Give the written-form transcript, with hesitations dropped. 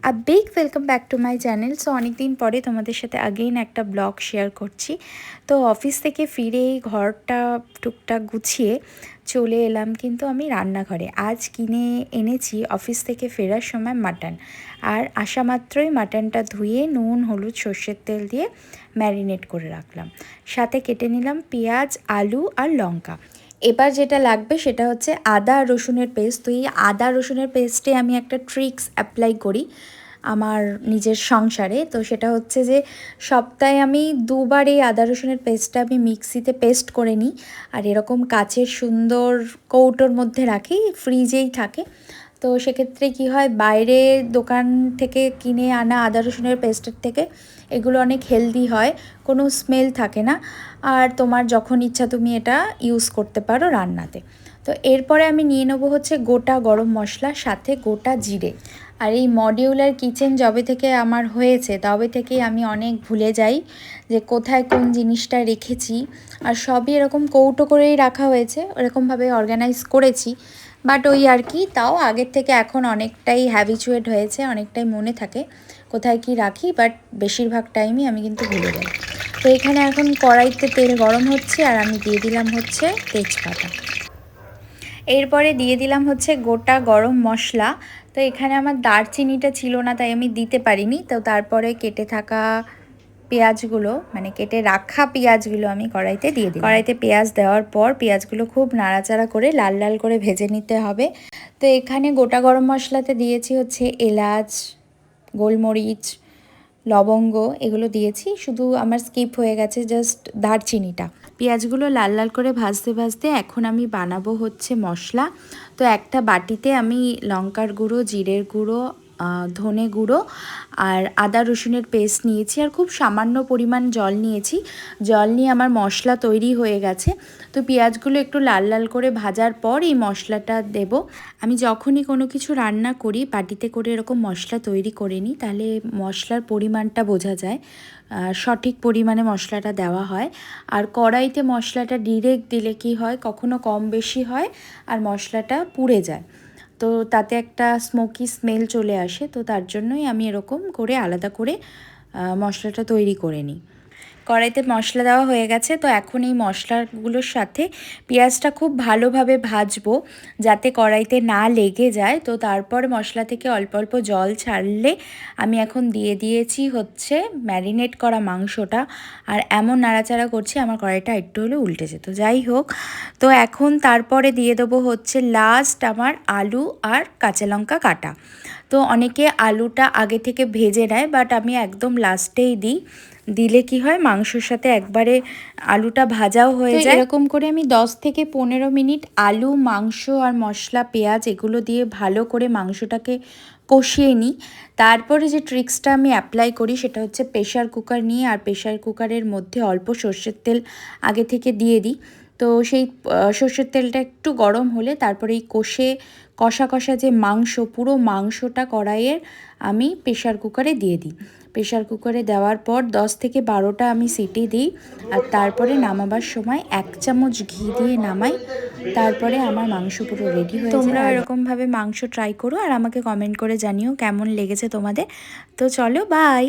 Big welcome back to my channel. So অনেক দিন পরে তোমাদের সাথে আগেইন একটা ব্লগ শেয়ার করছি। তো অফিস থেকে ফিরেই ঘরটা টুকটাক গুছিয়ে চলে এলাম কিন্তু আমি রান্নাঘরে। আজ কিনে এনেছি অফিস থেকে ফেরার সময় মাটন, আর আসা মাত্রই মাটনটা ধুয়ে নুন হলুদ সর্ষের তেল দিয়ে ম্যারিনেট করে রাখলাম। সাথে কেটে নিলাম পেঁয়াজ আলু আর লঙ্কা। এবার যেটা লাগবে সেটা হচ্ছে আদা রসুনের পেস্ট। তো এই আদা রসুনের পেস্টে আমি একটা ট্রিক্স অ্যাপ্লাই করি আমার নিজের সংসারে। তো সেটা হচ্ছে যে সপ্তাহে আমি দুবার এই আদা রসুনের পেস্টটা আমি মিক্সিতে পেস্ট করে নিই, আর এরকম কাচের সুন্দর কৌটোর মধ্যে রাখি, ফ্রিজেই থাকে। তো সেক্ষেত্রে কি হয়, বাইরে দোকান থেকে কিনে আনা আদা রসুনের পেস্টের থেকে এগুলো অনেক হেলদি হয়, কোনো স্মেল থাকে না, আর তোমার যখন ইচ্ছা তুমি এটা ইউজ করতে পারো রান্নাতে। তো এরপরে আমি নিয়ে নেবো হচ্ছে গোটা গরম মশলা, সাথে গোটা জিরে। আর এই মডিউলার কিচেন যবে থেকে আমার হয়েছে তবে থেকেই আমি অনেক ভুলে যাই যে কোথায় কোন জিনিসটা রেখেছি। আর সবই এরকম কৌটো করেই রাখা হয়েছে, এরকমভাবে অর্গানাইজ করেছি, বাট ওই আর কি, তাও আগের থেকে এখন অনেকটাই হ্যাবিচুয়েট হয়েছে, অনেকটাই মনে থাকে কোথায় কি রাখি, বাট বেশিরভাগ টাইমই আমি কিন্তু ভুলে যাই। তো এখানে এখন কড়াইতে তেল গরম হচ্ছে, আর আমি দিয়ে দিলাম হচ্ছে তেজপাতা। এরপরে দিয়ে দিলাম হচ্ছে গোটা গরম মশলা। তো এখানে আমার দারচিনিটা ছিল না, তাই আমি দিতে পারিনি। তো তারপরে কেটে থাকা পেঁয়াজগুলো, মানে কেটে রাখা পেঁয়াজগুলো আমি কড়াইতে দিয়ে দিই। কড়াইতে পেঁয়াজ দেওয়ার পর পেঁয়াজগুলো খুব নাড়াচাড়া করে লাল লাল করে ভেজে নিতে হবে। তো এখানে গোটা গরম মশলাতে দিয়েছি হচ্ছে এলাচ, গোলমরিচ, লবঙ্গ, এগুলো দিয়েছি। শুধু আমার স্কিপ হয়ে গেছে জাস্ট দারচিনিটা। পেঁয়াজগুলো লাল লাল করে ভাজতে ভাজতে এখন আমি বানাবো হচ্ছে মশলা। তো একটা বাটিতে আমি লঙ্কার গুঁড়ো, জিরের গুঁড়ো, ধনে গুঁড়ো আর আদা রসুনের পেস্ট নিয়েছি, আর খুব সামান্য পরিমাণ জল নিয়েছি। জল নিয়ে আমার মশলা তৈরি হয়ে গেছে। তো পেঁয়াজগুলো একটু লাল লাল করে ভাজার পর এই মশলাটা দেব। আমি যখনই কোনো কিছু রান্না করি বাটিতে করে এরকম মশলা তৈরি করে নিই, তাহলে মশলার পরিমাণটা বোঝা যায়, সঠিক পরিমাণে মশলাটা দেওয়া হয়। আর কড়াইতে মশলাটা ডিরেক্ট দিলে কি হয়, কখনো কম বেশি হয় আর মশলাটা পুড়ে যায়, তো তাতে একটা স্মোকি স্মেল চলে আসে। তো তার জন্যই আমি এরকম করে আলাদা করে মশলাটা তৈরি করে নিই। কড়াইতে মশলা দেওয়া হয়ে গেছে। তো এখন এই মশলাগুলোর সাথে পেঁয়াজটা খুব ভালোভাবে ভাজবো যাতে কড়াইতে না লেগে যায়। তো তারপর মশলা থেকে অল্প অল্প জল ছাড়লে আমি এখন দিয়ে দিয়েছি হচ্ছে ম্যারিনেট করা মাংসটা, আর এমন নাড়াচাড়া করছি আমার কড়াইটা একটু হলেও উল্টে যেত। যাই হোক, তো এখন তারপরে দিয়ে দেবো হচ্ছে লাস্ট আমার আলু আর কাঁচা লঙ্কা কাটা। তো অনেকে আলুটা আগে থেকে ভেজে নেয়, বাট আমি একদম লাস্টেই দিই। দিলে কি হয়, মাংসর সাথে একবারে আলুটা ভাজাও হয়ে যায়। এরকম করে আমি 10 থেকে 15 মিনিট আলু, মাংস আর মশলা, পেঁয়াজ এগুলো দিয়ে ভালো করে মাংসটাকে কষিয়ে নিই। তারপরে যে ট্রিক্সটা আমি অ্যাপ্লাই করি সেটা হচ্ছে প্রেশার কুকার নিয়ে, আর প্রেশার কুকারের মধ্যে অল্প সর্ষের তেল আগে থেকে দিয়ে দিই। তো সেই সর্ষের তেলটা একটু গরম হলে তারপরে এই কষা কষা যে মাংস, পুরো মাংসটা কড়াইয়ের আমি প্রেশার কুকারে দিয়ে দিই। প্রেশার কুকারে দেওয়ার পর 10 থেকে 12টা আমি সিটি দিই, আর তারপরে নামাবার সময় 1 চামচ ঘি দিয়ে নামাই। তারপরে আমার মাংস পুরো রেডি হয়ে যায়। তোমরা এরকমভাবে মাংস ট্রাই করো আর আমাকে কমেন্ট করে জানিও কেমন লেগেছে তোমাদের। তো চলো, বাই।